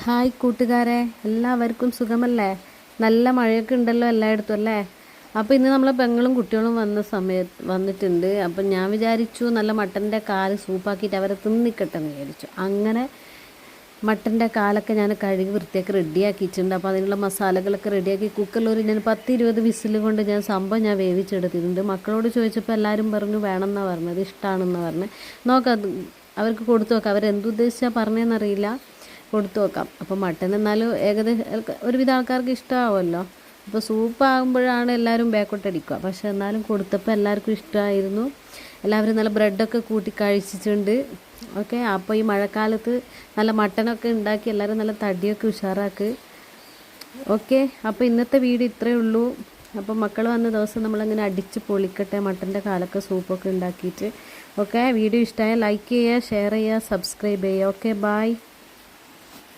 Hi കൂട്ടുകാരെ, എല്ലാവർക്കും സുഖമല്ലേ? നല്ല മഴയൊക്കെ ഉണ്ടല്ലോ എല്ലായിടത്തും അല്ലേ? അപ്പോൾ ഇന്ന് നമ്മളെ പെങ്ങളും കുട്ടികളും വന്നിട്ടുണ്ട്. അപ്പം ഞാൻ വിചാരിച്ചു നല്ല മട്ടൻ്റെ കാല് സൂപ്പാക്കിയിട്ട് അവരെ തിന്നിക്കട്ടെ എന്ന് വിചാരിച്ചു. അങ്ങനെ മട്ടൻ്റെ കാലൊക്കെ ഞാൻ കഴുകി വൃത്തിയാക്കി റെഡിയാക്കിയിട്ടുണ്ട്. അപ്പോൾ അതിനുള്ള മസാലകളൊക്കെ റെഡിയാക്കി കുക്കറിലൊരു ഞാൻ 10-20 വിസിൽ കൊണ്ട് ഞാൻ വേവിച്ചെടുത്തിട്ടുണ്ട്. മക്കളോട് ചോദിച്ചപ്പോൾ എല്ലാവരും പറഞ്ഞു വേണമെന്നാണ് പറഞ്ഞത്, ഇഷ്ടമാണെന്നാണ് പറഞ്ഞത്. നോക്കാം, അവർക്ക് കൊടുത്തു നോക്കാം, അവരെന്തുദ്ദേശിച്ചാൽ പറഞ്ഞതെന്നറിയില്ല. കൊടുത്തു നോക്കാം. അപ്പോൾ മട്ടൻ എന്നാലും ഏകദേശം ഒരുവിധ ആൾക്കാർക്ക് ഇഷ്ടമാവുമല്ലോ. അപ്പോൾ സൂപ്പാകുമ്പോഴാണ് എല്ലാവരും ബാക്കോട്ടടിക്കുക. പക്ഷേ എന്നാലും കൊടുത്തപ്പോൾ എല്ലാവർക്കും ഇഷ്ടമായിരുന്നു. എല്ലാവരും നല്ല ബ്രെഡൊക്കെ കൂട്ടി കഴിച്ചിട്ടുണ്ട്. ഓക്കെ, അപ്പോൾ ഈ മഴക്കാലത്ത് നല്ല മട്ടനൊക്കെ ഉണ്ടാക്കി എല്ലാവരും നല്ല തടിയൊക്കെ ഉഷാറാക്ക്. ഓക്കെ, അപ്പോൾ ഇന്നത്തെ വീഡിയോ ഇത്രയേ ഉള്ളൂ. അപ്പോൾ മക്കൾ വന്ന ദിവസം നമ്മളങ്ങനെ അടിച്ച് പൊളിക്കട്ടെ മട്ടൻ്റെ കാലൊക്കെ സൂപ്പൊക്കെ ഉണ്ടാക്കിയിട്ട്. ഓക്കെ, വീഡിയോ ഇഷ്ടമായാൽ ലൈക്ക് ചെയ്യുക, ഷെയർ ചെയ്യുക, സബ്സ്ക്രൈബ് ചെയ്യുക. Okay, by.